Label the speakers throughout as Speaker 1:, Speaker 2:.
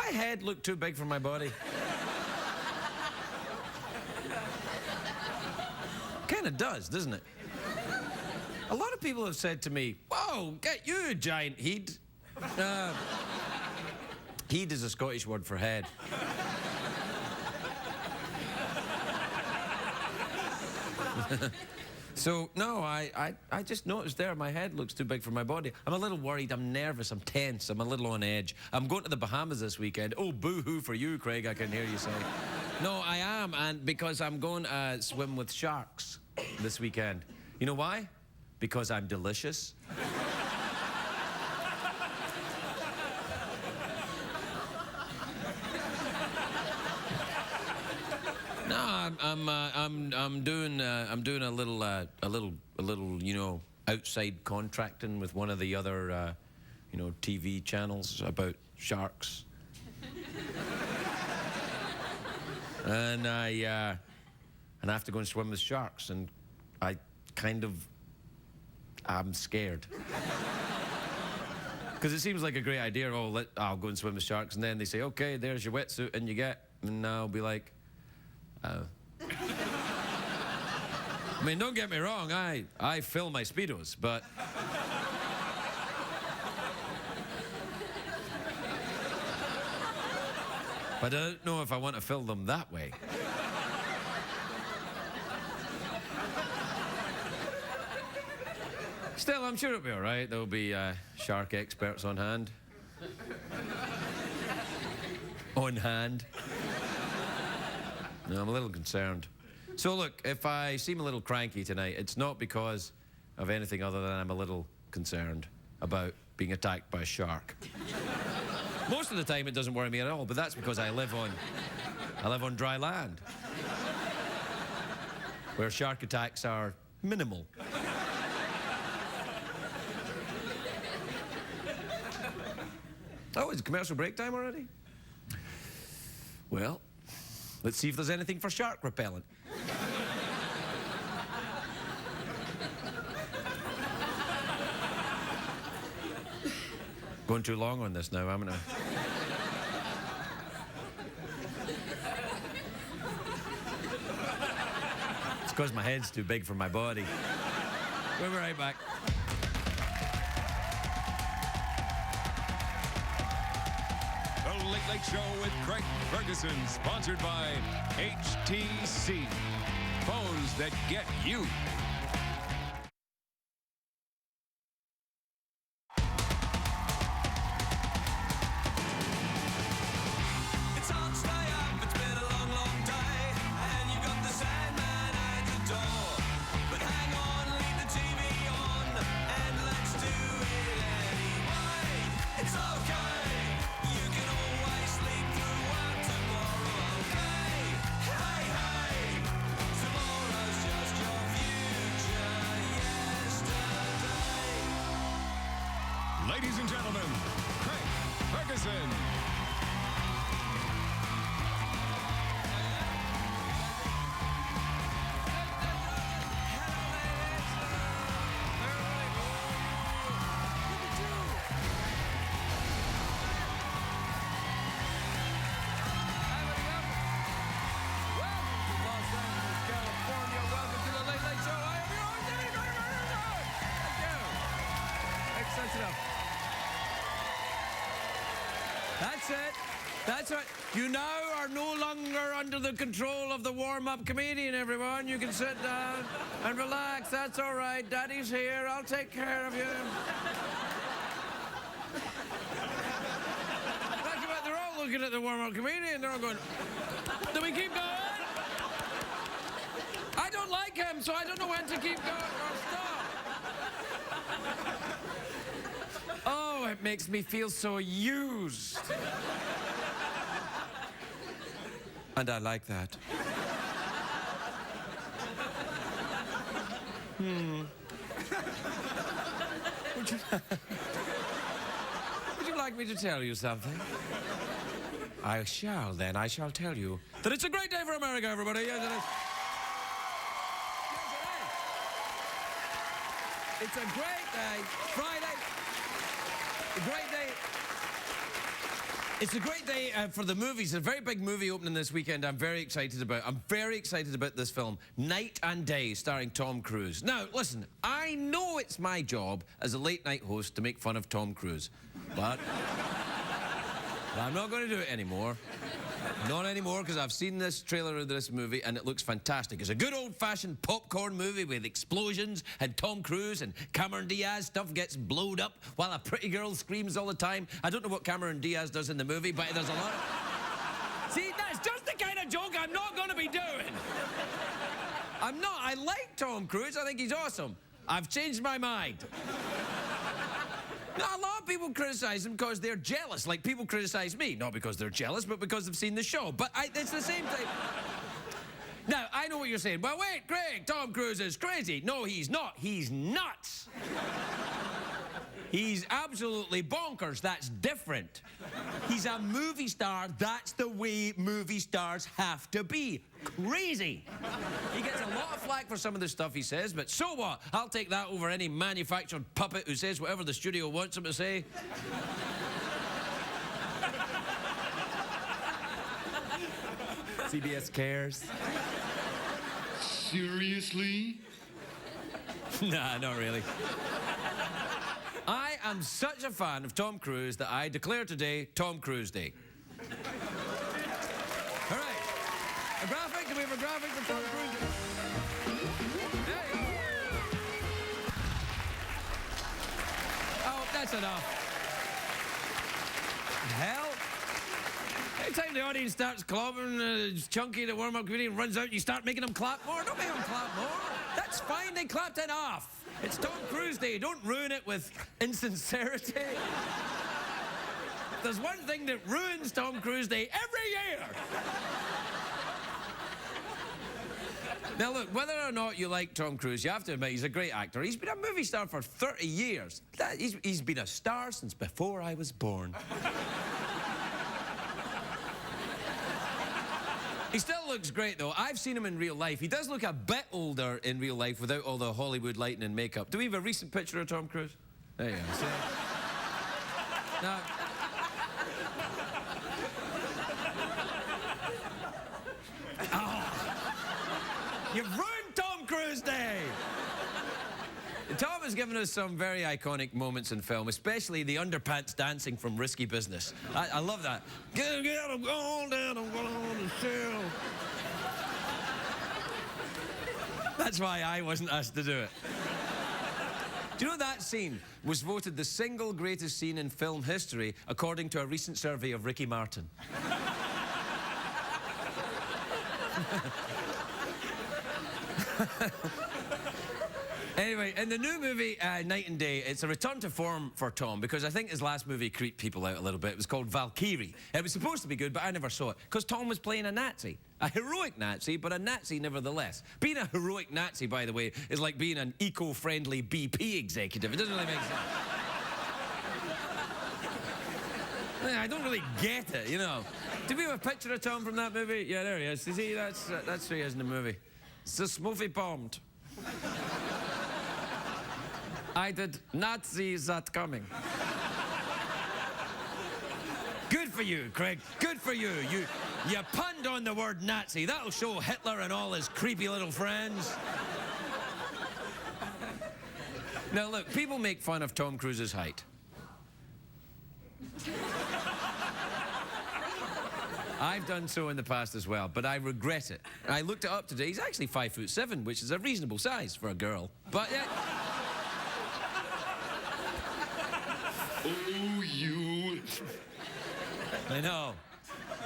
Speaker 1: my head look too big for my body? Kind of does, doesn't it? A lot of people have said to me, whoa, get you a giant head. Head is a Scottish word for head. So, no, I just noticed there my head looks too big for my body. I'm a little worried, I'm nervous, I'm tense, I'm a little on edge. I'm going to the Bahamas this weekend. Oh, boo-hoo for you, Craig, I can hear you say. No, I am, and because I'm going to swim with sharks this weekend. You know why? Because I'm delicious. No, I'm doing a little, you know, outside contracting with one of the other, you know, TV channels about sharks. And I have to go and swim with sharks, and I'm scared. Because it seems like a great idea. Oh, I'll go and swim with sharks, and then they say, okay, there's your wetsuit, and you get, and I'll be like, oh. I mean, don't get me wrong, I fill my Speedos, but I don't know if I want to fill them that way. Still, I'm sure it'll be all right. There'll be shark experts on hand. On hand. No, I'm a little concerned. So look, if I seem a little cranky tonight, it's not because of anything other than I'm a little concerned about being attacked by a shark. Most of the time it doesn't worry me at all, but that's because I live on dry land, where shark attacks are minimal. Oh, it's commercial break time already? Well, let's see if there's anything for shark repellent. Going too long on this now, haven't I? It's because my head's too big for my body. We'll be right back.
Speaker 2: The Late Late Show with Craig Ferguson, sponsored by HTC. Phones that get you.
Speaker 3: It's hard to stay up, it's been a long, long day, and you've got the Sandman at the door. But hang on, leave the TV on, and let's do it anyway. It's okay, you can always sleep through one tomorrow, okay? Hey, hey, tomorrow's just your future yesterday.
Speaker 2: Ladies and gentlemen, Craig Ferguson.
Speaker 1: That's it. That's right. You now are no longer under the control of the warm-up comedian, everyone. You can sit down and relax. That's all right. Daddy's here. I'll take care of you. That's about, they're all looking at the warm-up comedian. They're all going, do we keep going? I don't like him, so I don't know when to keep going or stop. Oh, it makes me feel so used. And I like that. Would you like me to tell you something? I shall, then. I shall tell you that it's a great day for America, everybody. Yes, it is. It's a great day. Friday. A great day. It's a great day for the movies. A very big movie opening this weekend I'm very excited about. I'm very excited about this film, Night and Day, starring Tom Cruise. Now, listen, I know it's my job as a late-night host to make fun of Tom Cruise, but I'm not going to do it anymore. Not anymore, because I've seen this trailer of this movie and it looks fantastic. It's a good old-fashioned popcorn movie with explosions and Tom Cruise and Cameron Diaz. Stuff gets blowed up while a pretty girl screams all the time. I don't know what Cameron Diaz does in the movie, but there's a lot of... See, that's just the kind of joke I'm not going to be doing. I'm not. I like Tom Cruise. I think he's awesome. I've changed my mind. Now, a lot of people criticize him because they're jealous. Like, people criticize me, not because they're jealous, but because they've seen the show. But it's the same thing. Now, I know what you're saying. Well, wait, Craig, Tom Cruise is crazy. No, he's not. He's nuts. He's absolutely bonkers. That's different. He's a movie star. That's the way movie stars have to be. Crazy. He gets a lot of flack for some of the stuff he says, but so what? I'll take that over any manufactured puppet who says whatever the studio wants him to say.
Speaker 4: CBS cares.
Speaker 2: Seriously?
Speaker 1: Nah, not really. I am such a fan of Tom Cruise that I declare today Tom Cruise Day. All right. A graphic? Do we have a graphic for Tom Cruise Day? There you go. Oh, that's enough. Hell. Every time the audience starts clapping, Chunky, the warm-up comedian, runs out, you start making them clap more. Don't make them clap more. That's fine. They clapped enough. It's Tom Cruise Day. Don't ruin it with insincerity. There's one thing that ruins Tom Cruise Day every year. Now, look, whether or not you like Tom Cruise, you have to admit he's a great actor. He's been a movie star for 30 years. He's been a star since before I was born. He still looks great, though. I've seen him in real life. He does look a bit older in real life without all the Hollywood lighting and makeup. Do we have a recent picture of Tom Cruise? There you go. See? Now... Oh. You've ruined Tom Cruise Day! Tom has given us some very iconic moments in film, especially the underpants dancing from Risky Business. I love that. Get I'm going down, I'm going on the shell. That's why I wasn't asked to do it. Do you know that scene was voted the single greatest scene in film history according to a recent survey of Ricky Martin? Anyway, in the new movie, Night and Day, it's a return to form for Tom, because I think his last movie creeped people out a little bit. It was called Valkyrie. It was supposed to be good, but I never saw it, because Tom was playing a Nazi. A heroic Nazi, but a Nazi nevertheless. Being a heroic Nazi, by the way, is like being an eco-friendly BP executive. It doesn't really make sense. I don't really get it, you know. Do we have a picture of Tom from that movie? Yeah, there he is. You see, that's who he is in the movie. This movie bombed. I did not see that coming. Good for you, Craig. Good for you. You punned on the word Nazi. That'll show Hitler and all his creepy little friends. Now, look, people make fun of Tom Cruise's height. I've done so in the past as well, but I regret it. I looked it up today. He's actually 5'7", which is a reasonable size for a girl. But...
Speaker 2: Oh, you...
Speaker 1: I know.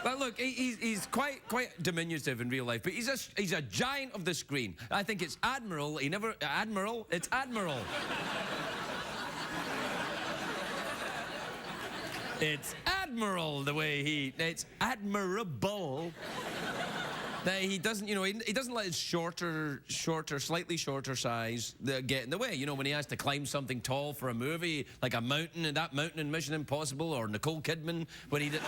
Speaker 1: But look, he's quite diminutive in real life, but he's a giant of the screen. I think it's Admiral. Admiral? It's Admiral. It's Admiral the way it's admirable. That he doesn't, you know, he doesn't let his slightly shorter size get in the way. You know, when he has to climb something tall for a movie, like a mountain, and that mountain in Mission Impossible, or Nicole Kidman, when he did...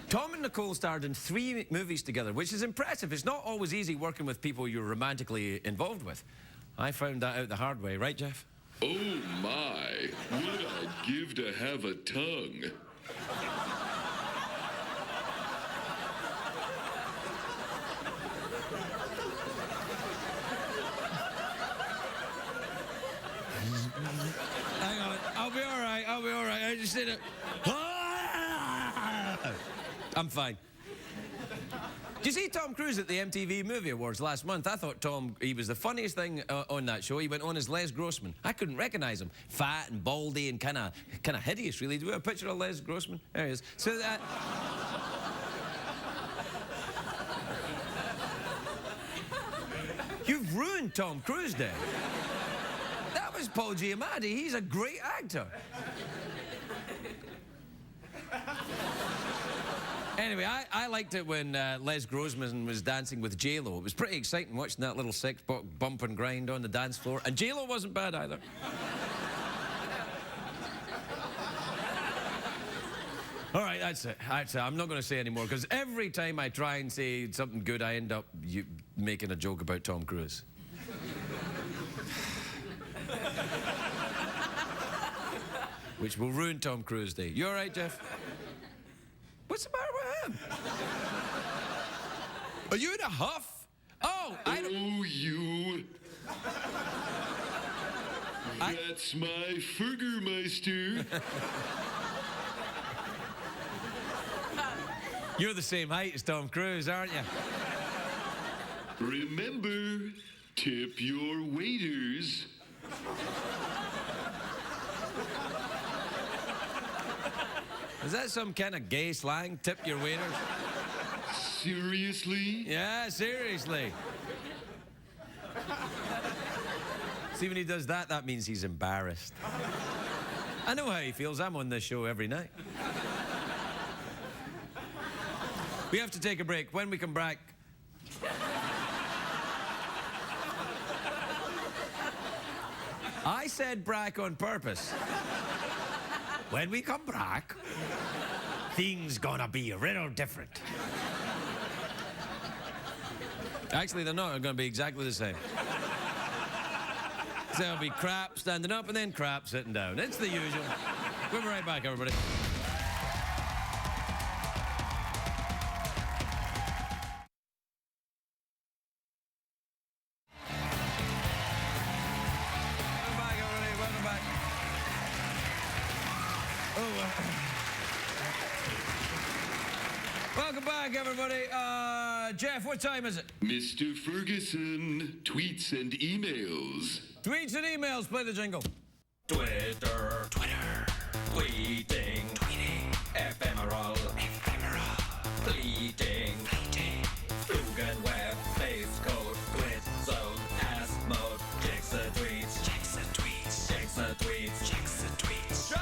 Speaker 1: Tom and Nicole starred in 3 movies together, which is impressive. It's not always easy working with people you're romantically involved with. I found that out the hard way, right, Jeff?
Speaker 4: Oh my, what I'd give to have a tongue.
Speaker 1: Hang on, I'll be all right. I just said it. I'm fine. Did you see Tom Cruise at the MTV Movie Awards last month? I thought he was the funniest thing on that show. He went on as Les Grossman. I couldn't recognize him. Fat and baldy and kind of hideous, really. Do we have a picture of Les Grossman? There he is. So that... You've ruined Tom Cruise Day. That was Paul Giamatti. He's a great actor. Anyway, I liked it when Les Grossman was dancing with J-Lo. It was pretty exciting watching that little sex bump and grind on the dance floor. And J-Lo wasn't bad either. All right, that's it. I'm not going to say any more, because every time I try and say something good, I end up making a joke about Tom Cruise. Which will ruin Tom Cruise Day. You all right, Jeff? What's the matter with him? Are you in a huff? Oh, I don't...
Speaker 4: Oh, you. That's my Fergermeister.
Speaker 1: You're the same height as Tom Cruise, aren't you?
Speaker 4: Remember, tip your waiters.
Speaker 1: Is that some kind of gay slang? Tip your waiters?
Speaker 4: Seriously?
Speaker 1: Yeah, seriously. See, when he does that, that means he's embarrassed. I know how he feels. I'm on this show every night. We have to take a break. When we come back... I said brack on purpose. When we come back, things gonna be a little different. Actually, they're not. They're gonna be exactly the same. So there'll be crap standing up and then crap sitting down. It's the usual. We'll be right back, everybody. Welcome back, everybody. Jeff, what time is it?
Speaker 4: Mr. Ferguson, tweets and emails.
Speaker 1: Tweets and emails. Play the jingle.
Speaker 3: Twitter. Tweeting. Ephemeral. Fleeting. Jugendweb. Face code. Twit zone. Ask mode. Checks the tweets. Checks the tweets.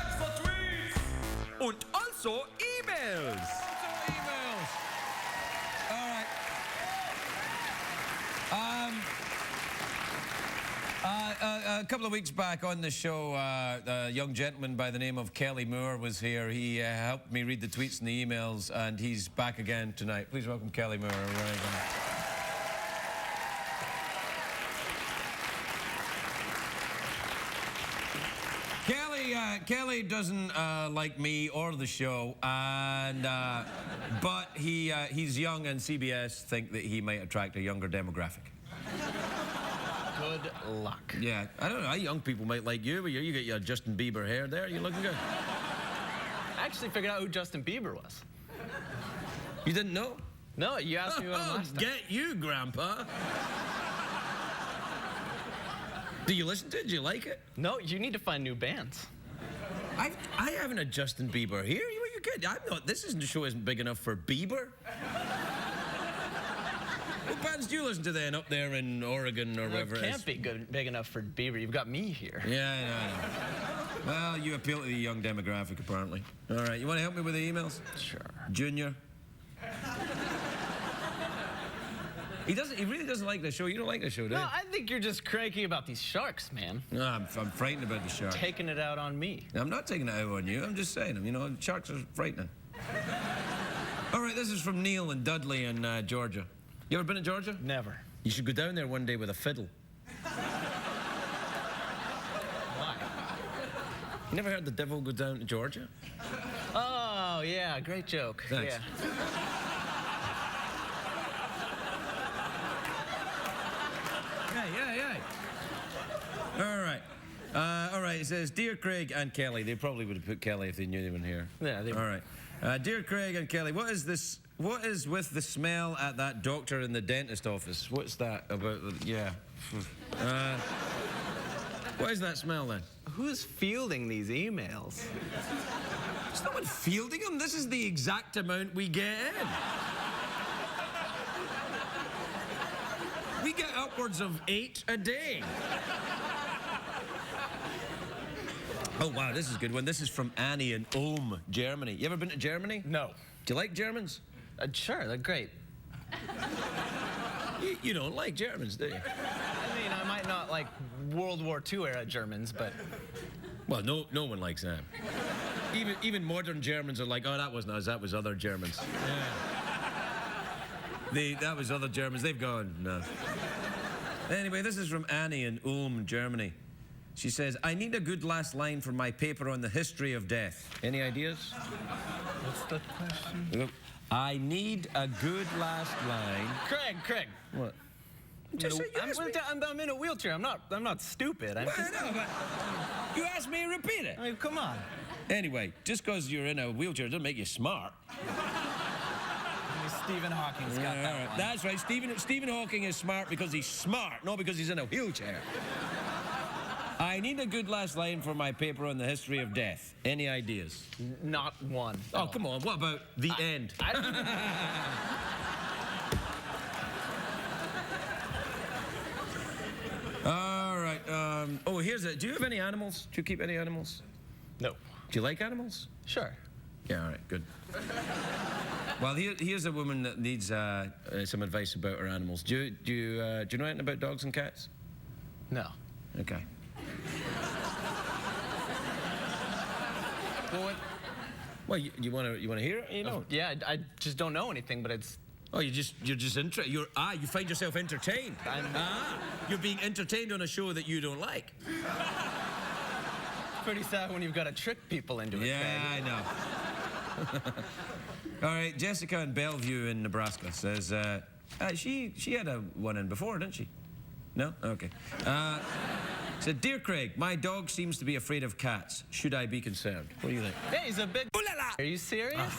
Speaker 3: Und also emails.
Speaker 1: A couple of weeks back on the show, a young gentleman by the name of Kelly Moore was here. He helped me read the tweets and the emails, and he's back again tonight. Please welcome Kelly Moore. Kelly doesn't like me or the show, and but he's young, and CBS think that he might attract a younger demographic.
Speaker 5: Good luck.
Speaker 1: Yeah, I don't know. Young people might like you, but you get your Justin Bieber hair there. You're looking good.
Speaker 5: I actually figured out who Justin Bieber was.
Speaker 1: You didn't know?
Speaker 5: No, you asked me about him last time.
Speaker 1: Get you, Grandpa. Do you listen to it? Do you like it?
Speaker 5: No, you need to find new bands.
Speaker 1: I haven't a Justin Bieber here. You kidding? I'm not. This show isn't big enough for Bieber. What bands do you listen to then up there in Oregon or wherever it is?
Speaker 5: Can't be big enough for Bieber. You've got me here.
Speaker 1: Yeah, I know. Well, you appeal to the young demographic, apparently. All right, you want to help me with the emails?
Speaker 5: Sure.
Speaker 1: Junior? He really doesn't like the show. You don't like the show, do you?
Speaker 5: No, I think you're just cranky about these sharks, man.
Speaker 1: No, I'm frightened about the shark.
Speaker 5: Taking it out on me.
Speaker 1: I'm not taking it out on you. I'm just saying, sharks are frightening. All right, this is from Neil and Dudley in Georgia. You ever been to Georgia?
Speaker 5: Never.
Speaker 1: You should go down there one day with a fiddle.
Speaker 5: Why?
Speaker 1: You never heard the devil go down to Georgia?
Speaker 5: Oh, yeah, great joke.
Speaker 1: Thanks.
Speaker 5: Yeah.
Speaker 1: Yeah. All right, it says, Dear Craig and Kelly. They probably would have put Kelly if they knew they were here.
Speaker 5: Yeah, they
Speaker 1: All right. Dear Craig and Kelly, what is with the smell at that doctor in the dentist office? What's that about? Yeah. What is that smell then?
Speaker 5: Who's fielding these emails?
Speaker 1: It's no one fielding them. This is the exact amount we get in. We get upwards of 8 a day. Oh, wow, this is a good one. This is from Annie in Ulm, Germany. You ever been to Germany?
Speaker 5: No.
Speaker 1: Do you like Germans?
Speaker 5: Sure, they're great.
Speaker 1: You don't like Germans, do you?
Speaker 5: I mean, I might not like World War II era Germans, but
Speaker 1: Well, no one likes them. Even modern Germans are like, oh, that wasn't us, that was other Germans. Yeah. That was other Germans, they've gone, no. Anyway, this is from Annie in Ulm, Germany. She says, I need a good last line for my paper on the history of death. Any ideas?
Speaker 5: what's the question?
Speaker 1: I need a good last line.
Speaker 5: Craig.
Speaker 1: What?
Speaker 5: I'm in a wheelchair. I'm not stupid.
Speaker 1: Well, no, but you asked me to repeat it.
Speaker 5: I mean, come on.
Speaker 1: Anyway, just because you're in a wheelchair doesn't make you smart.
Speaker 5: Stephen Hawking's got that one.
Speaker 1: That's right. Stephen Hawking is smart because he's smart, not because he's in a wheelchair. I need a good last line for my paper on the history of death. Any ideas?
Speaker 5: Not one.
Speaker 1: Oh, come on. What about the end?
Speaker 5: I don't
Speaker 1: All right. Here's it. Do you have any animals? Do you keep any animals?
Speaker 5: No.
Speaker 1: Do you like animals?
Speaker 5: Sure.
Speaker 1: Yeah, all right, good. Well, here's a woman that needs some advice about her animals. Do you know anything about dogs and cats?
Speaker 5: No.
Speaker 1: Okay.
Speaker 5: Well,
Speaker 1: Well, you want to hear it? You know?
Speaker 5: yeah, I just don't know anything, but it's...
Speaker 1: Oh, you're just interested. You find yourself entertained. You're being entertained on a show that you don't like.
Speaker 5: pretty sad when you've got to trick people into it.
Speaker 1: Yeah,
Speaker 5: Craig.
Speaker 1: I know. All right, Jessica in Bellevue in Nebraska says she had one in before, didn't she? No? Okay. Said, Dear Craig, my dog seems to be afraid of cats. Should I be concerned? What do you think?
Speaker 5: Hey, he's a big...
Speaker 1: Ooh la la!
Speaker 5: Are you serious?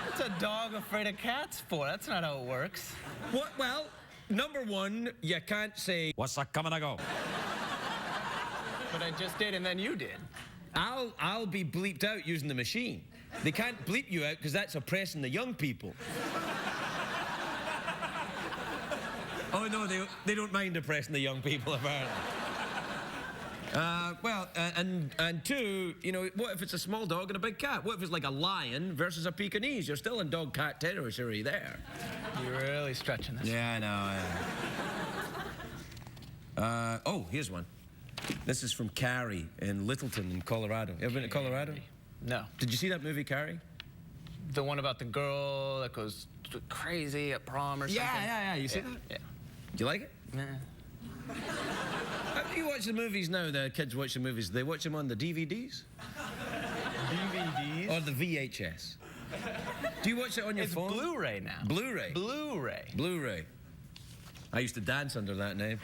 Speaker 5: What's a dog afraid of cats for? That's not how it works.
Speaker 1: What? Well, number one, you can't say, what's that coming to go?
Speaker 5: But I just did, and then you did.
Speaker 1: I'll be bleeped out using the machine. They can't bleep you out because that's oppressing the young people. Oh, no, they don't mind oppressing the young people, apparently. And two, you know, what if it's a small dog and a big cat? What if it's like a lion versus a Pekingese? You're still in dog-cat territory there.
Speaker 5: You're really stretching this.
Speaker 1: Yeah, I know. Oh, here's one. This is from Carrie in Littleton in Colorado. You ever been to Colorado?
Speaker 5: No.
Speaker 1: Did you see that movie, Carrie?
Speaker 5: The one about the girl that goes crazy at prom or something?
Speaker 1: Yeah. You see that?
Speaker 5: Yeah.
Speaker 1: Do you like it?
Speaker 5: Nah.
Speaker 1: How do you watch the movies now? The kids watch the movies. They watch them on the DVDs?
Speaker 5: DVDs?
Speaker 1: Or the VHS? Do you watch it on your
Speaker 5: It's
Speaker 1: phone?
Speaker 5: Blu-ray now.
Speaker 1: Blu-ray?
Speaker 5: Blu-ray.
Speaker 1: Blu-ray. I used to dance under that name.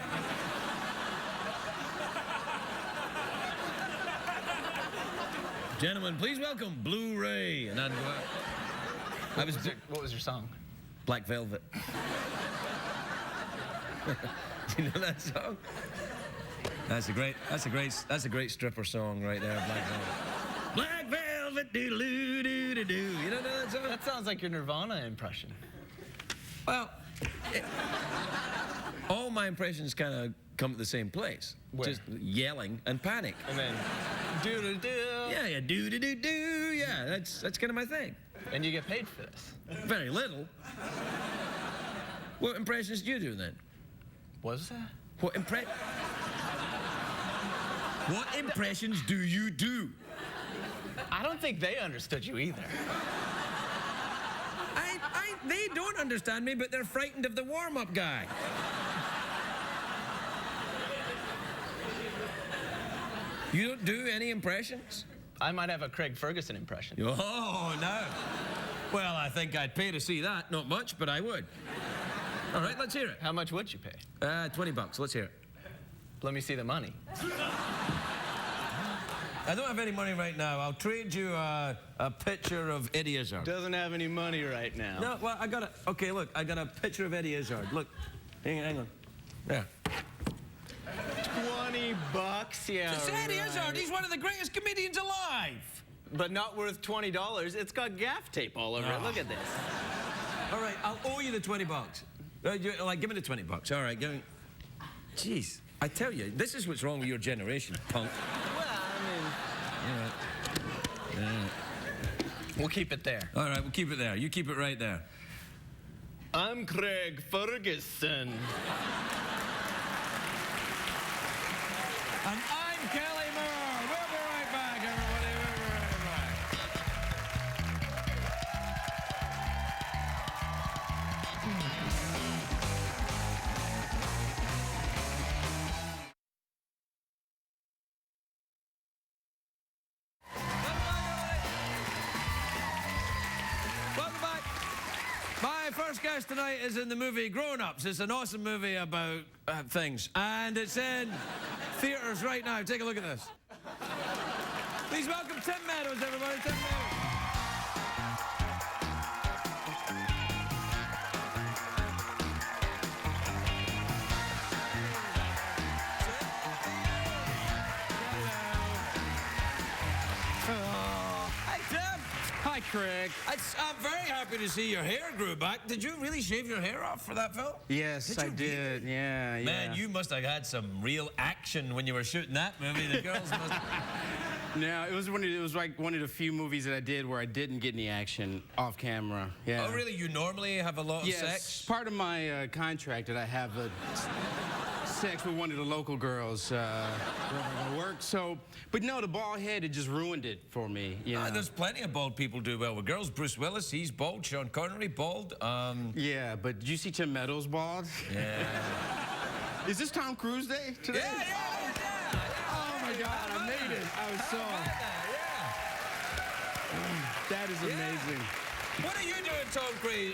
Speaker 1: Gentlemen, please welcome Blu-ray. And I'd go out.
Speaker 5: What was your song?
Speaker 1: Black Velvet. Do you know that song? That's a great stripper song right there, Black Velvet. Black Velvet, doodaloo, doo-doo-doo. You don't know that song?
Speaker 5: That sounds like your Nirvana impression.
Speaker 1: Well, all my impressions kind of come to the same place.
Speaker 5: Where?
Speaker 1: Just yelling and panic.
Speaker 5: And then doo-doo-doo.
Speaker 1: Yeah, do-do-do-do, yeah, that's kind of my thing.
Speaker 5: And you get paid for this.
Speaker 1: Very little. What impressions do you do then?
Speaker 5: What was that?
Speaker 1: What impressions do you do?
Speaker 5: I don't think they understood you either.
Speaker 1: They don't understand me, but they're frightened of the warm-up guy. You don't do any impressions?
Speaker 5: I might have a Craig Ferguson impression.
Speaker 1: Oh, no. Well, I think I'd pay to see that. Not much, but I would. All right, let's hear it.
Speaker 5: How much would you pay?
Speaker 1: $20. Let's hear it.
Speaker 5: Let me see the money.
Speaker 1: I don't have any money right now. I'll trade you a picture of Eddie Izzard.
Speaker 5: Doesn't have any money right now.
Speaker 1: No, well, I got a... Okay, look, I got a picture of Eddie Izzard. Look, hang on. There.
Speaker 5: $20, yeah.
Speaker 1: It's Eddie
Speaker 5: right.
Speaker 1: Izzard. He's one of the greatest comedians alive.
Speaker 5: But not worth $20. It's got gaff tape all over it. Look at this.
Speaker 1: All right, I'll owe you the $20. Give me the $20. All right, give me... Jeez, I tell you, this is what's wrong with your generation, punk.
Speaker 5: Well, I mean... We'll keep it there.
Speaker 1: All right, we'll keep it there. You keep it right there.
Speaker 5: I'm Craig Ferguson.
Speaker 1: And I'm Kelly Moore. We'll be right back, everybody. We'll be right back. Welcome back. My first guest tonight is in the movie Grown Ups. It's an awesome movie about things. And it's in theaters right now. Take a look at this. Please welcome Tim Meadows, everybody. Tim Meadows. Hi, Tim.
Speaker 6: Hi, Craig.
Speaker 1: I'm very happy to see your hair grew back. Did you really shave your hair off for that film?
Speaker 6: Yes, I did. Yeah, yeah.
Speaker 1: Man, you must have had some real action when you were shooting that movie. The girls must
Speaker 6: No, it was like one of the few movies that I did where I didn't get any action off camera. Yeah.
Speaker 1: Oh, really? You normally have a lot of
Speaker 6: Yes,
Speaker 1: sex?
Speaker 6: part of my contract that I have sex with one of the local girls where I work. So, but no, the bald head, it just ruined it for me. You know?
Speaker 1: There's plenty of bald people do well with girls. Bruce Willis, he's bald. Sean Connery, bald.
Speaker 6: Yeah, but did you see Tim Meadows bald?
Speaker 1: Yeah.
Speaker 6: Is this Tom Cruise Day today?
Speaker 1: Yeah.
Speaker 6: Oh my God, I made it. I was so. That is amazing.
Speaker 1: What are you doing, Tom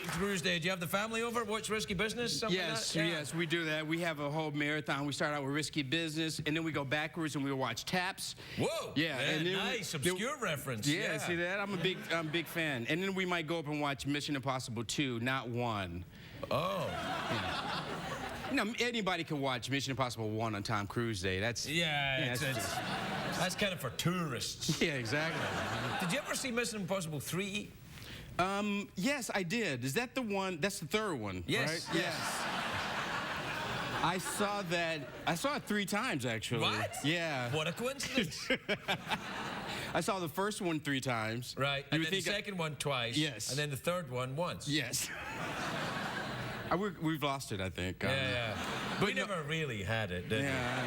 Speaker 1: Cruise Day? Do you have the family over? Watch Risky Business? Something
Speaker 6: Yes,
Speaker 1: like that?
Speaker 6: yes, we do that. We have a whole marathon. We start out with Risky Business, and then we go backwards and we watch Taps.
Speaker 1: Whoa.
Speaker 6: Yeah, and then
Speaker 1: nice, obscure reference.
Speaker 6: Yeah, see that? I'm a big fan. And then we might go up and watch Mission Impossible 2, not 1.
Speaker 1: Oh.
Speaker 6: Yeah. You know, anybody can watch Mission Impossible 1 on Tom Cruise Day. That's
Speaker 1: That's kind of for tourists.
Speaker 6: Yeah, exactly.
Speaker 1: Did you ever see Mission Impossible 3?
Speaker 6: Yes, I did. Is that the one? That's the third one,
Speaker 1: Yes.
Speaker 6: right? Yes. I saw that. I saw it 3 times, actually.
Speaker 1: What?
Speaker 6: Yeah.
Speaker 1: What a coincidence.
Speaker 6: I saw the first one 3 times.
Speaker 1: Right,
Speaker 6: You
Speaker 1: and
Speaker 6: would
Speaker 1: then the
Speaker 6: think
Speaker 1: second one twice.
Speaker 6: Yes.
Speaker 1: And then the third one once.
Speaker 6: Yes. We've lost it, I think.
Speaker 1: Yeah.
Speaker 6: But
Speaker 1: we
Speaker 6: no-
Speaker 1: never really had it, did we?
Speaker 6: Yeah.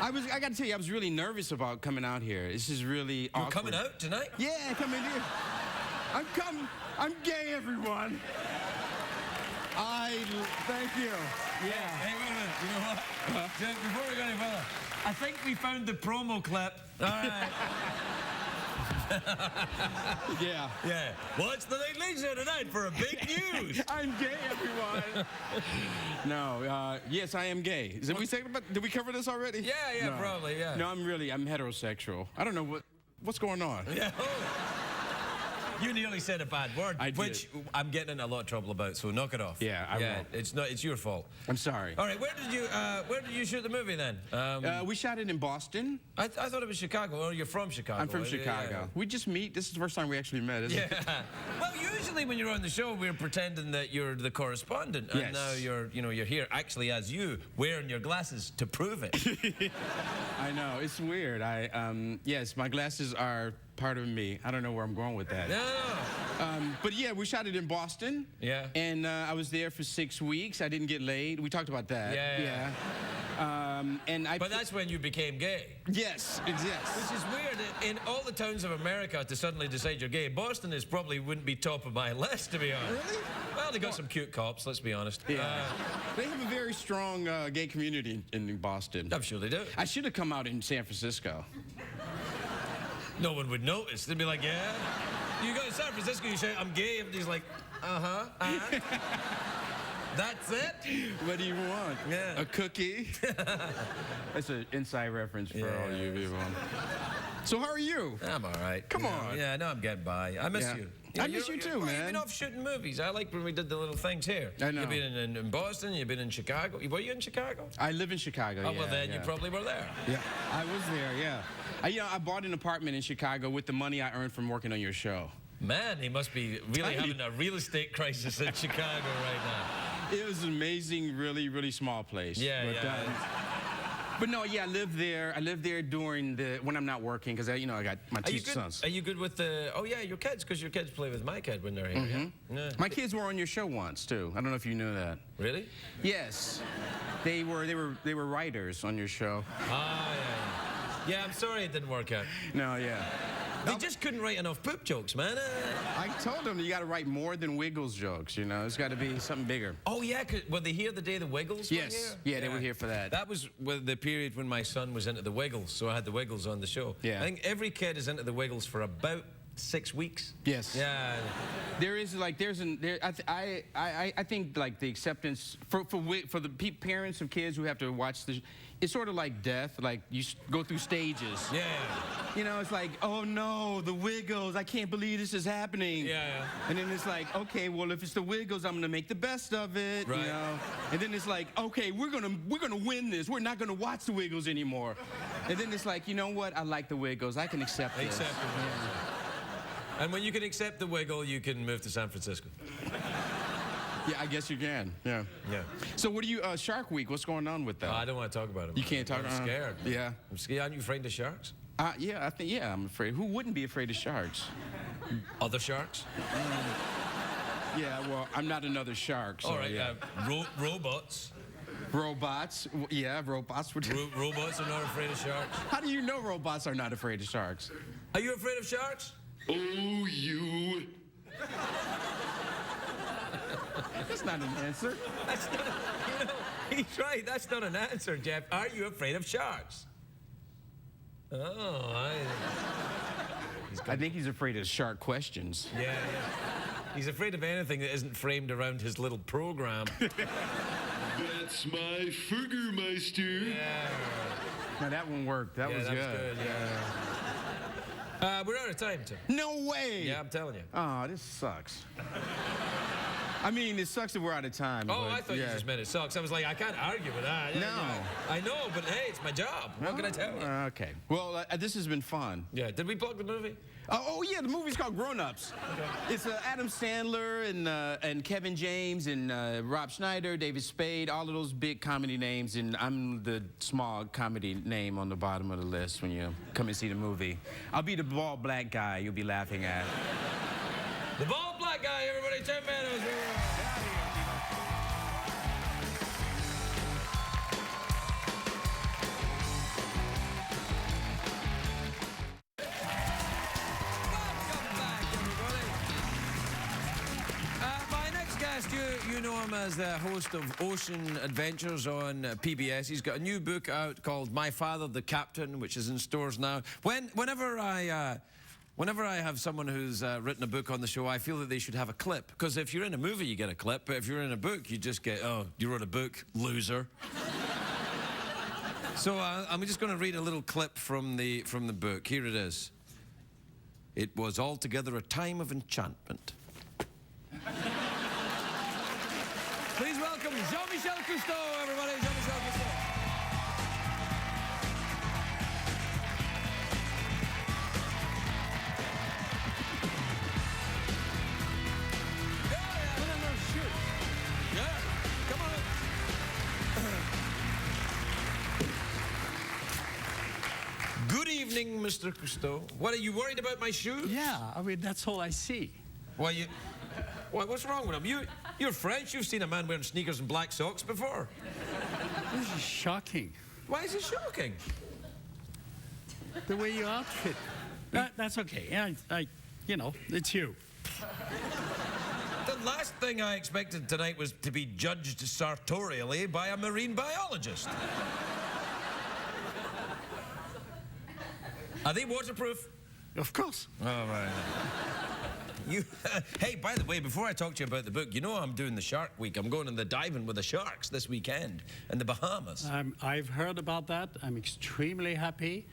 Speaker 6: I got to tell you, I was really nervous about coming out here. This is really
Speaker 1: You're
Speaker 6: awkward.
Speaker 1: coming out tonight?
Speaker 6: Yeah, coming here. I'm coming. I'm gay, everyone. Thank you. Yeah.
Speaker 1: Hey, wait a minute. You know what? Just before we go any further, I think we found the promo clip. All right.
Speaker 6: Yeah.
Speaker 1: Yeah. Watch the Late Late Show tonight for a big news.
Speaker 6: I'm gay, everyone. No, yes, I am gay. Did we cover this already?
Speaker 1: Yeah,
Speaker 6: No.
Speaker 1: probably, yeah.
Speaker 6: No, I'm heterosexual. I don't know what's going on.
Speaker 1: Yeah. You nearly said a bad word,
Speaker 6: I did.
Speaker 1: which I'm getting in a lot of trouble about. So knock it off.
Speaker 6: Yeah, I won't.
Speaker 1: It's your fault.
Speaker 6: I'm sorry.
Speaker 1: All right, where did you shoot the movie then?
Speaker 6: We shot it in Boston.
Speaker 1: I thought it was Chicago. Oh, you're from Chicago.
Speaker 6: I'm from
Speaker 1: Yeah.
Speaker 6: Chicago. We just meet. This is the first time we actually met, isn't it?
Speaker 1: Yeah. Well, usually when you're on the show, we're pretending that you're the correspondent, and
Speaker 6: Yes.
Speaker 1: now you're here actually as you, wearing your glasses to prove it.
Speaker 6: I know. It's weird. Yes, my glasses are part of me. I don't know where I'm going with that.
Speaker 1: No.
Speaker 6: But yeah, we shot it in Boston.
Speaker 1: Yeah.
Speaker 6: And I was there for 6 weeks. I didn't get laid. We talked about that.
Speaker 1: Yeah. But that's when you became gay.
Speaker 6: Yes, yes.
Speaker 1: Which is weird. In all the towns of America, to suddenly decide you're gay, Boston is probably wouldn't be top of my list, to be honest.
Speaker 6: Really?
Speaker 1: Well, they got some cute cops, let's be honest.
Speaker 6: Yeah. They have a very strong gay community in Boston.
Speaker 1: I'm sure they do.
Speaker 6: I should have come out in San Francisco.
Speaker 1: No one would notice. They'd be like, yeah. You go to San Francisco, you say, I'm gay. Everybody's like, That's it?
Speaker 6: What do you want?
Speaker 1: Yeah.
Speaker 6: A cookie? That's an inside reference for all you people. So how are you?
Speaker 1: I'm all right.
Speaker 6: Come on.
Speaker 1: Yeah, I know I'm getting by. I miss you.
Speaker 6: I miss you too, man.
Speaker 1: You've been off shooting movies. I like when we did the little things here.
Speaker 6: I know.
Speaker 1: You've been in Boston, you've been in Chicago. Were you in Chicago?
Speaker 6: I live in Chicago,
Speaker 1: Oh, well, then you probably were there.
Speaker 6: Yeah, I was there, yeah. I bought an apartment in Chicago with the money I earned from working on your show.
Speaker 1: Man, he must be really having a real estate crisis in Chicago right now.
Speaker 6: It was an amazing, really, really small place.
Speaker 1: Yeah,
Speaker 6: but, but no, yeah, I live there. I live there during when I'm not working because I got my two sons.
Speaker 1: Are you good with the? Oh yeah, your kids, because your kids play with my kid when they're here. Yeah?
Speaker 6: My kids were on your show once too. I don't know if you knew that.
Speaker 1: Really?
Speaker 6: Yes, they were writers on your show.
Speaker 1: Ah, yeah. Yeah, I'm sorry it didn't work out.
Speaker 6: No, yeah.
Speaker 1: They just couldn't write enough poop jokes, man.
Speaker 6: I told them you got to write more than Wiggles jokes. It's got to be something bigger.
Speaker 1: Oh yeah, were they here the day the Wiggles
Speaker 6: Yes.
Speaker 1: were here?
Speaker 6: Yeah, they were here for that.
Speaker 1: That was the period when my son was into the Wiggles, so I had the Wiggles on the show.
Speaker 6: Yeah.
Speaker 1: I think every kid is into the Wiggles for about 6 weeks.
Speaker 6: Yes.
Speaker 1: Yeah.
Speaker 6: I think like the acceptance for the parents of kids who have to watch this, it's sort of like death. Like you go through stages.
Speaker 1: Yeah.
Speaker 6: It's like, oh no, the Wiggles, I can't believe this is happening.
Speaker 1: Yeah.
Speaker 6: And then it's like, okay, well if it's the Wiggles, I'm gonna make the best of it.
Speaker 1: Right.
Speaker 6: And then it's like, okay, we're gonna win this. We're not gonna watch the Wiggles anymore. And then it's like, you know what? I like the Wiggles. I can accept this.
Speaker 1: Accept the Wiggles. And when you can accept the Wiggle, you can move to San Francisco.
Speaker 6: Yeah, I guess you can. Yeah.
Speaker 1: Yeah.
Speaker 6: So what do you, Shark Week, what's going on with that?
Speaker 1: I don't want to talk about it.
Speaker 6: You can't talk
Speaker 1: I'm
Speaker 6: about it?
Speaker 1: scared.
Speaker 6: Yeah.
Speaker 1: I'm scared. Aren't you afraid of sharks?
Speaker 6: Yeah, I'm afraid. Who wouldn't be afraid of sharks?
Speaker 1: Other sharks?
Speaker 6: Yeah, well, I'm not another shark, so
Speaker 1: All right,
Speaker 6: yeah.
Speaker 1: Robots.
Speaker 6: Robots, yeah, robots would...
Speaker 1: Robots are not afraid of sharks.
Speaker 6: How do you know robots are not afraid of sharks?
Speaker 1: Are you afraid of sharks?
Speaker 4: Oh, you.
Speaker 6: That's not an answer.
Speaker 1: That's not, he's right. That's not an answer, Jeff. Are you afraid of sharks? Oh,
Speaker 6: I think he's afraid of shark questions.
Speaker 1: Yeah. He's afraid of anything that isn't framed around his little program.
Speaker 4: That's my Fergermeister.
Speaker 1: Yeah.
Speaker 6: Now that one worked. That was good.
Speaker 1: We're out of time, Tim.
Speaker 6: No way.
Speaker 1: Yeah, I'm telling you.
Speaker 6: Oh, this sucks. I mean, it sucks that we're out of time.
Speaker 1: Oh,
Speaker 6: but,
Speaker 1: I thought you just meant it sucks. I was like, I can't argue with that.
Speaker 6: No.
Speaker 1: I know, but hey, it's my job. What can I tell you?
Speaker 6: Okay. Well, this has been fun.
Speaker 1: Yeah. Did we plug the movie?
Speaker 6: Oh yeah, the movie's called Grown Ups. Okay. It's Adam Sandler and Kevin James and Rob Schneider, David Spade, all of those big comedy names, and I'm the small comedy name on the bottom of the list when you come and see the movie. I'll be the bald black guy you'll be laughing at.
Speaker 1: The bald black guy, everybody, Tim Meadows. You know him as the host of Ocean Adventures on PBS. He's got a new book out called My Father the Captain, which is in stores now. Whenever I have someone who's written a book on the show, I feel that they should have a clip. Because if you're in a movie, you get a clip. But if you're in a book, you just get, oh, you wrote a book, loser. So I'm just going to read a little clip from the book. Here it is. It was altogether a time of enchantment. Please welcome Jean-Michel Cousteau, everybody. Jean-Michel Cousteau. Yeah, come on. Good evening, Mr. Cousteau. What, are you worried about my shoes?
Speaker 7: Yeah, I mean, that's all I see.
Speaker 1: What's wrong with them? You're French. You've seen a man wearing sneakers and black socks before.
Speaker 7: This is shocking.
Speaker 1: Why is it shocking?
Speaker 7: The way you outfit. That's okay. You know, it's you.
Speaker 1: The last thing I expected tonight was to be judged sartorially by a marine biologist. Are they waterproof?
Speaker 7: Of course.
Speaker 1: Oh, right. You, hey, by the way, before I talk to you about the book, you know I'm doing the Shark Week. I'm going in the diving with the sharks this weekend in the Bahamas.
Speaker 7: I've heard about that. I'm extremely happy,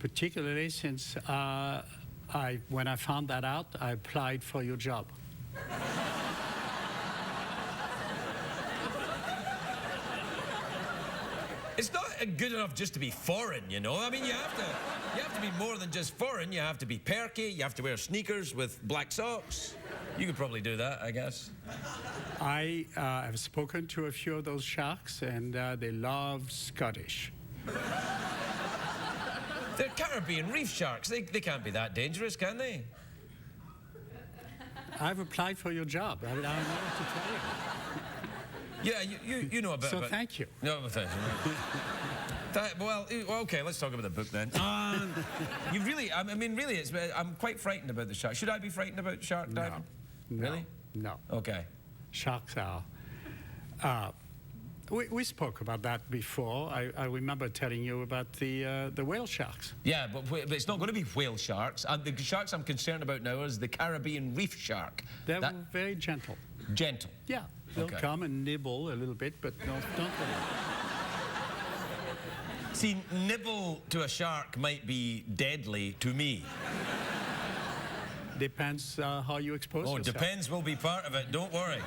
Speaker 7: particularly since when I found that out, I applied for your job.
Speaker 1: It's not good enough just to be foreign, you know? I mean, you have to be more than just foreign. You have to be perky. You have to wear sneakers with black socks. You could probably do that, I guess.
Speaker 7: I have spoken to a few of those sharks, and they love Scottish.
Speaker 1: They're Caribbean reef sharks. They can't be that dangerous, can they?
Speaker 7: I've applied for your job. I don't know what to tell you.
Speaker 1: Yeah, you know a bit
Speaker 7: So
Speaker 1: about...
Speaker 7: thank you.
Speaker 1: No, thank you. Well, okay, let's talk about the book then. You really, I mean, really, I'm quite frightened about the shark. Should I be frightened about shark diving?
Speaker 7: No.
Speaker 1: Really?
Speaker 7: No.
Speaker 1: Okay.
Speaker 7: Sharks are. We spoke about that before. I remember telling you about the whale sharks.
Speaker 1: Yeah, but it's not going to be whale sharks. The sharks I'm concerned about now is the Caribbean reef shark.
Speaker 7: They're very gentle.
Speaker 1: Gentle.
Speaker 7: Yeah, they'll
Speaker 1: Okay.
Speaker 7: come and nibble a little bit, but don't worry.
Speaker 1: See, nibble to a shark might be deadly to me.
Speaker 7: Depends how you expose yourself.
Speaker 1: Depends will be part of it. Don't worry.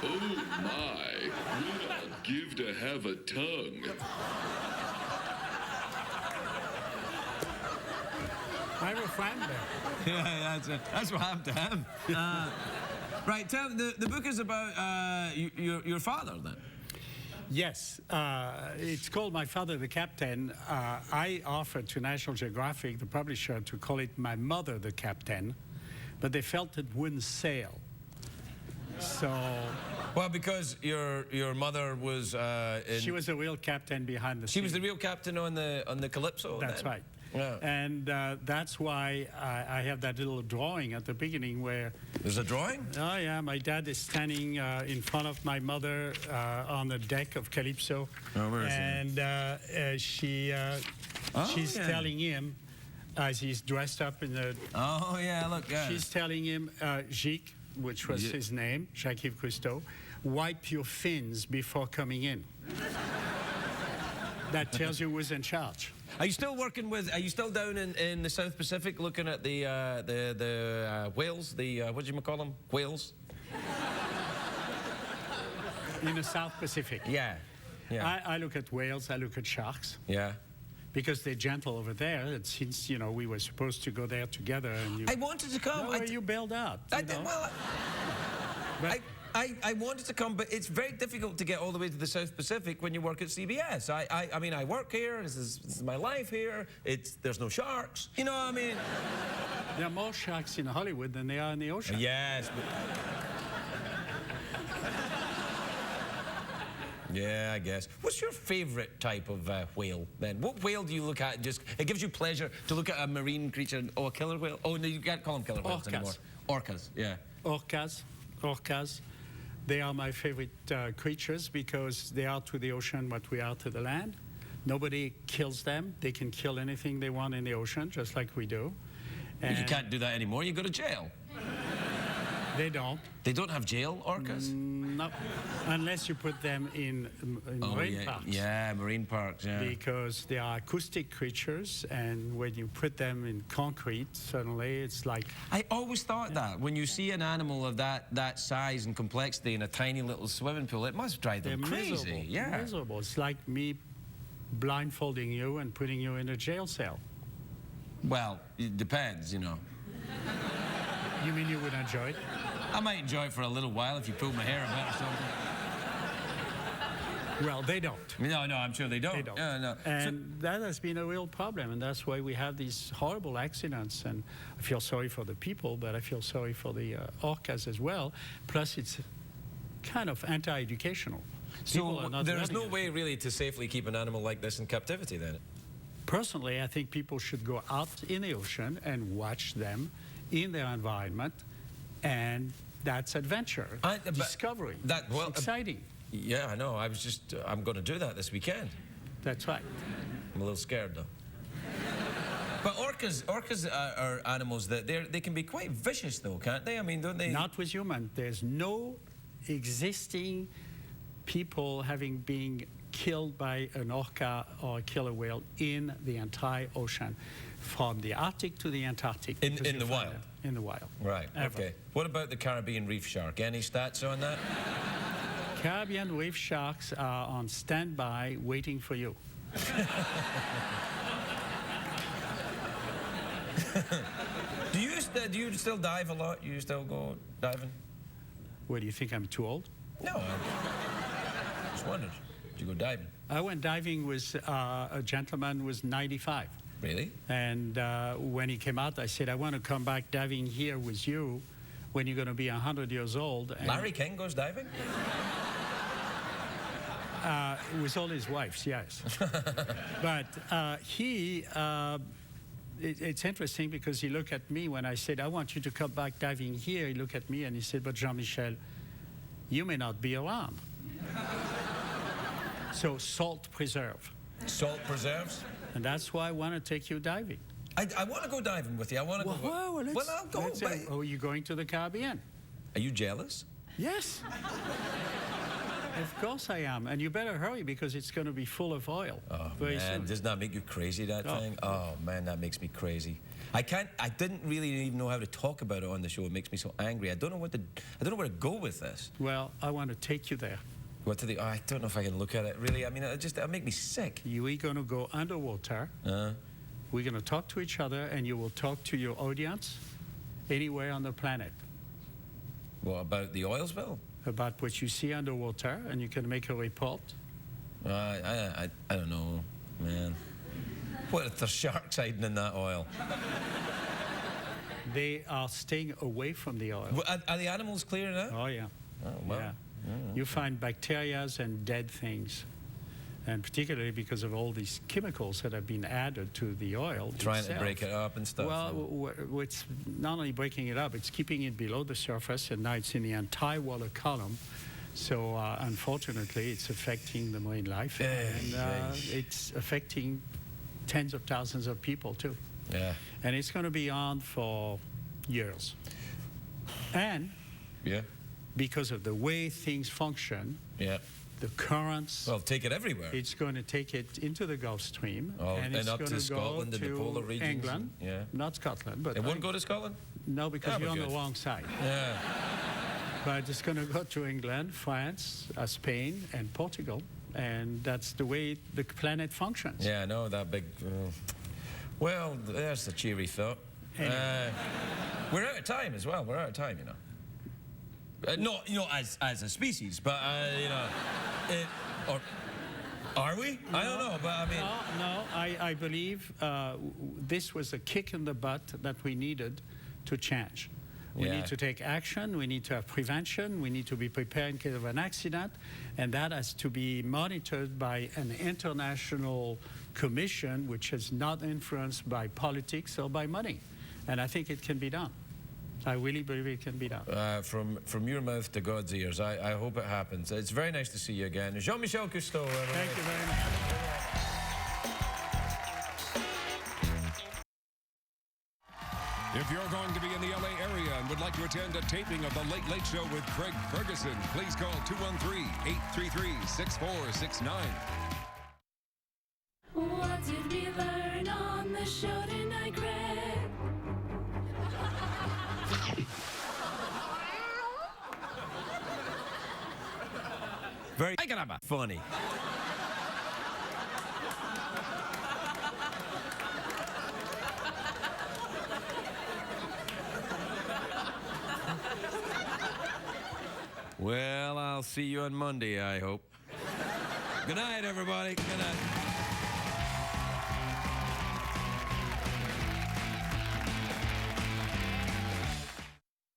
Speaker 4: Oh my, would I give to have a tongue?
Speaker 7: I have a friend there.
Speaker 1: Yeah, that's what happened to him. Right, tell me, the book is about your father, then.
Speaker 7: Yes, it's called My Father the Captain. I offered to National Geographic, the publisher, to call it My Mother the Captain, but they felt it wouldn't sail. So...
Speaker 1: Well, because your mother was
Speaker 7: she was the real captain behind the
Speaker 1: She
Speaker 7: scene.
Speaker 1: was the real captain on the Calypso.
Speaker 7: That's
Speaker 1: then?
Speaker 7: right.
Speaker 1: Yeah.
Speaker 7: And that's why I have that little drawing at the beginning where...
Speaker 1: There's a drawing?
Speaker 7: Oh, yeah, my dad is standing in front of my mother on the deck of Calypso.
Speaker 1: Oh, where is he?
Speaker 7: And she's telling him, as he's dressed up in the...
Speaker 1: Oh, yeah, look, yeah.
Speaker 7: She's telling him, Jacques, which was his name, Jean-Michel Cousteau, wipe your fins before coming in. That tells you who's in charge.
Speaker 1: Are you still working with? Are you still down in the South Pacific looking at the whales? What do you call them? Whales?
Speaker 7: In the South Pacific.
Speaker 1: Yeah. Yeah.
Speaker 7: I look at whales, I look at sharks.
Speaker 1: Yeah.
Speaker 7: Because they're gentle over there. And since, you know, we were supposed to go there together. And you,
Speaker 1: I wanted to come.
Speaker 7: no, you bailed out.
Speaker 1: I
Speaker 7: you
Speaker 1: did,
Speaker 7: know.
Speaker 1: well, I wanted to come, but it's very difficult to get all the way to the South Pacific when you work at CBS. I mean, I work here. This is my life here. There's no sharks. You know what I mean?
Speaker 7: There are more sharks in Hollywood than there are in the ocean.
Speaker 1: Yes. Yeah, I guess. What's your favorite type of whale, then? What whale do you look at and just... It gives you pleasure to look at a marine creature. Oh, a killer whale? Oh, no, you can't call them killer whales
Speaker 7: Orcas.
Speaker 1: anymore. Orcas, yeah.
Speaker 7: Orcas. They are my favorite creatures because they are to the ocean what we are to the land. Nobody kills them. They can kill anything they want in the ocean, just like we do.
Speaker 1: You can't do that anymore. You go to jail.
Speaker 7: They don't.
Speaker 1: They don't have jail, orcas?
Speaker 7: No, unless you put them in marine parks.
Speaker 1: Yeah, marine parks, yeah.
Speaker 7: Because they are acoustic creatures, and when you put them in concrete, suddenly it's like...
Speaker 1: I always thought that. When you see an animal of that size and complexity in a tiny little swimming pool, it must drive them
Speaker 7: they're
Speaker 1: crazy.
Speaker 7: miserable.
Speaker 1: Yeah.
Speaker 7: Miserable. It's like me blindfolding you and putting you in a jail cell.
Speaker 1: Well, it depends, you know.
Speaker 7: You mean you would enjoy it?
Speaker 1: I might enjoy it for a little while if you pull my hair a bit or something.
Speaker 7: Well, they don't.
Speaker 1: No, I'm sure they don't.
Speaker 7: They don't.
Speaker 1: No.
Speaker 7: And that has been a real problem, and that's why we have these horrible accidents. And I feel sorry for the people, but I feel sorry for the orcas as well. Plus, it's kind of anti-educational. People are
Speaker 1: So
Speaker 7: not
Speaker 1: there's no
Speaker 7: learning it.
Speaker 1: way really to safely keep an animal like this in captivity then?
Speaker 7: Personally, I think people should go out in the ocean and watch them in their environment, and that's adventure,
Speaker 1: But
Speaker 7: discovery.
Speaker 1: well,
Speaker 7: It's exciting.
Speaker 1: Yeah, I know. I'm going to do that this weekend.
Speaker 7: That's right.
Speaker 1: I'm a little scared though. But orcas are animals that they can be quite vicious though, can't they? I mean, don't they?
Speaker 7: Not with human. There's no existing people having been killed by an orca or a killer whale in the entire ocean, from the Arctic to the Antarctic.
Speaker 1: In
Speaker 7: because
Speaker 1: the
Speaker 7: you find
Speaker 1: wild?
Speaker 7: that in the wild.
Speaker 1: Right.
Speaker 7: Ever.
Speaker 1: Okay. What about the Caribbean reef shark? Any stats on that?
Speaker 7: Caribbean reef sharks are on standby waiting for you.
Speaker 1: Do you still dive a lot? You still go diving?
Speaker 7: What, do you think I'm too old?
Speaker 1: No. I just wondered. Did you go diving?
Speaker 7: I went diving with a gentleman who was 95.
Speaker 1: Really?
Speaker 7: And when he came out, I said, I want to come back diving here with you when you're going to be 100 years old. And
Speaker 1: Larry King goes diving?
Speaker 7: with all his wives, yes. But it's interesting because he looked at me when I said, I want you to come back diving here. He looked at me and he said, but Jean-Michel, you may not be around. So salt preserve.
Speaker 1: Salt preserves?
Speaker 7: And that's why I want to take you diving.
Speaker 1: I want to go diving with you. I want to go. Well, I'll go. But
Speaker 7: Oh, you're going to the Caribbean?
Speaker 1: are you jealous?
Speaker 7: Yes. Of course I am. And you better hurry because it's going to be full of oil
Speaker 1: Oh
Speaker 7: very
Speaker 1: man,
Speaker 7: soon.
Speaker 1: doesn't that make you crazy? That
Speaker 7: Oh.
Speaker 1: thing? Oh man, that makes me crazy. I didn't really even know how to talk about it on the show. It makes me so angry. I don't know where to go with this.
Speaker 7: Well, I want to take you there.
Speaker 1: I don't know if I can look at it really. I mean, it'll make me sick.
Speaker 7: We're going to go underwater. We're going to talk to each other, and you will talk to your audience anywhere on the planet
Speaker 1: What about the oil spill?
Speaker 7: about what you see underwater, and you can make a report.
Speaker 1: I don't know, man. What if there's sharks hiding in that oil?
Speaker 7: They are staying away from the oil.
Speaker 1: Are the animals clear now?
Speaker 7: Oh, yeah.
Speaker 1: Oh, well.
Speaker 7: Yeah. You find bacteria and dead things. And particularly because of all these chemicals that have been added to the oil.
Speaker 1: Trying to
Speaker 7: itself.
Speaker 1: break it up and stuff.
Speaker 7: Well, it's not only breaking it up, it's keeping it below the surface, and now it's in the entire column. So unfortunately, it's affecting the marine life, and it's affecting tens of thousands of people too.
Speaker 1: Yeah.
Speaker 7: And it's going to be on for years. And
Speaker 1: Yeah.
Speaker 7: because of the way things function,
Speaker 1: Yeah.
Speaker 7: the currents,
Speaker 1: Well, take it everywhere.
Speaker 7: it's going to take it into the Gulf Stream,
Speaker 1: And
Speaker 7: it's
Speaker 1: up
Speaker 7: going
Speaker 1: to
Speaker 7: go
Speaker 1: Scotland and the
Speaker 7: to
Speaker 1: polar regions.
Speaker 7: England,
Speaker 1: Yeah.
Speaker 7: not Scotland, but
Speaker 1: It won't go to Scotland?
Speaker 7: no, because
Speaker 1: That'd
Speaker 7: you're
Speaker 1: be
Speaker 7: on the
Speaker 1: good.
Speaker 7: wrong side.
Speaker 1: Yeah.
Speaker 7: But it's going to go to England, France, Spain, and Portugal, and that's the way the planet functions.
Speaker 1: Yeah, I know that big. Well, there's the cheery thought.
Speaker 7: Anyway.
Speaker 1: We're out of time as well. We're out of time, you know. Not, as a species, but you know, or are we? I don't know, but I mean.
Speaker 7: No, I believe this was a kick in the butt that we needed to change. We
Speaker 1: Yeah.
Speaker 7: need to take action, we need to have prevention, we need to be prepared in case of an accident, and that has to be monitored by an international commission which is not influenced by politics or by money. And I think it can be done. I really believe it can be done.
Speaker 1: From your mouth to God's ears, I hope it happens. It's very nice to see you again. Jean-Michel Cousteau, everybody.
Speaker 7: Thank you very much.
Speaker 2: If you're going to be in the LA area and would like to attend a taping of The Late Late Show with Craig Ferguson, please call 213-833-6469.
Speaker 8: What did we learn on the show tonight, Craig?
Speaker 1: Very funny. Well, I'll see you on Monday, I hope. Good night, everybody. Good night.